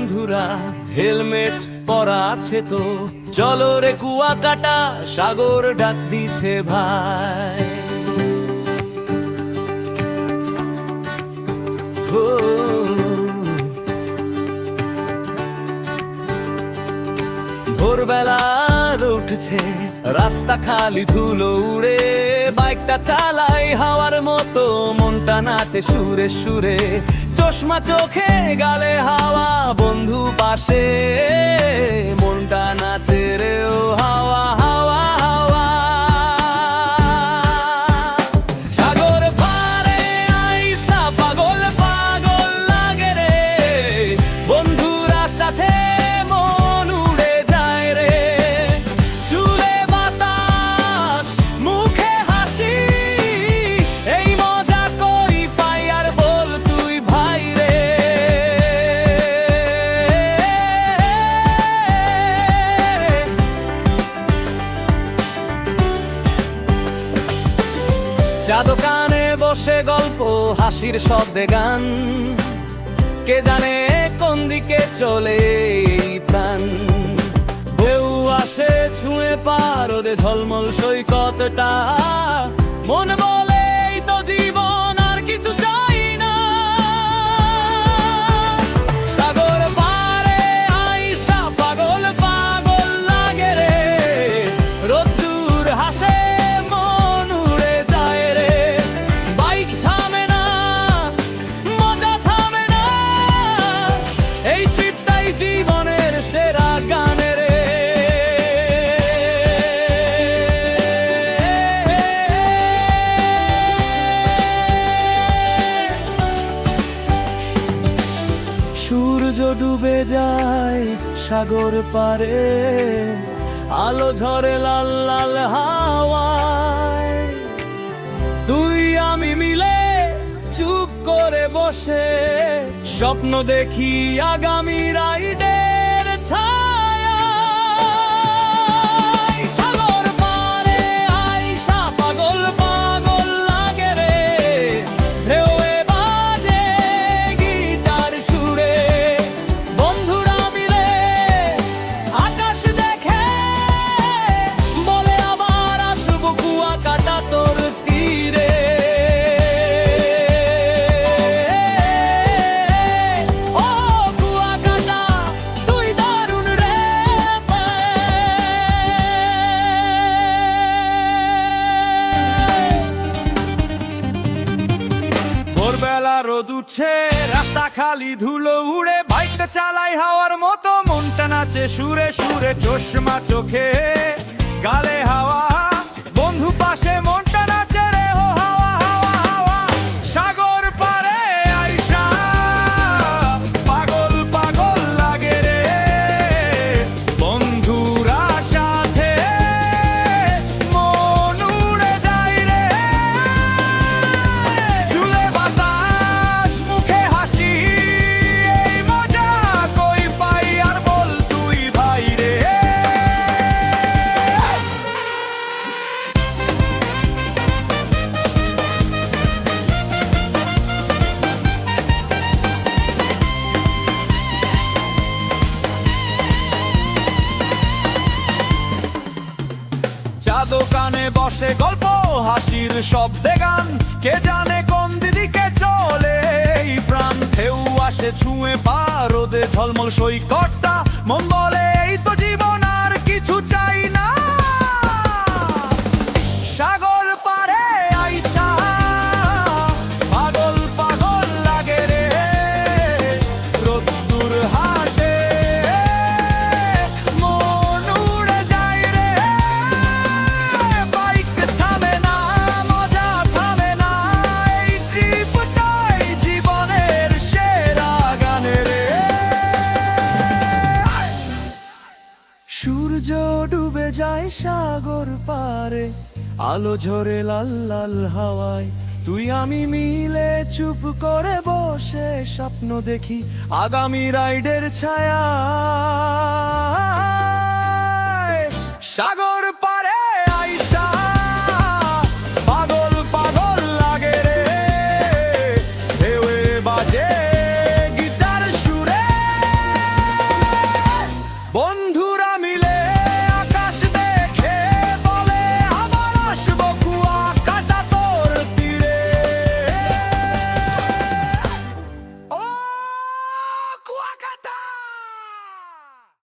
বন্ধুরা হেলমেট পরা আছে তো, চলো রে কুয়াকাটা, সাগর ডাক দিছে ভাই। ভোরবেলা উঠছে, রাস্তা খালি ধুলো উড়ে, বাইকটা চালাই হাওয়ার মতো, মনটা নাচে সুরে সুরে, চশমা চোখে গালে হাওয়া, বন্ধু পাশে, মনটা নাচে রে ও হাওয়া হাওয়া হাওয়া। সাগর পারে আইসা পাগল পাগল লাগে রে, বন্ধুরা সাথে মন উড়ে যায় রে, চুলে বাতাস মুখে হাসি, এই মজা কই পাই আর বল তুই ভাই রে। চা দোকানে বসে গল্প, হাসির শব্দে গান, কে জানে কোন দিকে চলে এই প্রাণ। ঢেউ আসে ছুঁয়ে পারদে ঝলমল সৈকতটা, মন বলে এই তো জীবন, আর কিছু চাই না। সাগর পারে আইসা পাগল পাগল লাগে রে, রোদ্দুর হাসে মন উড়ে যায় রে, বাইক থামে না, মজা থামে না, এই ট্রিপটাই জীবনের সেরা গানে রে। সূর্য ডুবে যায় সাগর পারে, আলো ঝরে লাল লাল হাওয়ায়, তুই আমি মিলে চুপ করে বসে, স্বপ্ন দেখি আগামী রাইডের ছায়া। সাগর পারে আইসা পাগল পাগল লাগে রে, ঢেউয়ে বাজে গিটার সুরে, বন্ধুরা মিলে আকাশ দেখে, বলে আবার আসবো কুয়াকাটা তোর তীরে। ও কুয়াকাটা তুই দারুণ রে। ভোরবেলা রোদ উঠছে, রাস্তা খালি ধুলো উড়ে, বাইকটা চালাই হাওয়ার মতো, মনটা নাচে সুরে সুরে, চশমা চোখে গালে হাওয়া, বন্ধু পাশে, মনটা নাচে রে ও হাওয়া হাওয়া হাওয়া। সাগর পারে আইসা পাগল পাগল লাগে রে, বন্ধুরা সাথে মন উড়ে যায় রে, চুলে বাতাস মুখে হাসি, এই মজা কই পাই আর বল তুই ভাই রে। চা দোকানে বসে গল্প, হাসির শব্দে গান, কে জানে কোন দিকে চলে এই প্রাণ। ঢেউ আসে ছুঁয়ে পারদে ঝলমল সৈকতটা, মন বলে এই তো জীবন, আর কিছু চাই না। সাগর পারে আইসা পাগল পাগল লাগে রে, রোদ্দুর হাসে মন উড়ে যায় রে, বাইক থামে না, মজা থামে না, এই ট্রিপটাই জীবনের সেরা গানে রে। সূর্য ডুবে যায় সাগর পারে, আলো ঝরে লাল লাল হাওয়ায়, তুই আমি মিলে চুপ করে বসে, স্বপ্ন দেখি আগামী রাইডের ছায়া। সাগর পারে আইসা পাগল পাগল লাগে রে, ঢেউয়ে বাজে গিটার সুরে, বন্ধুরা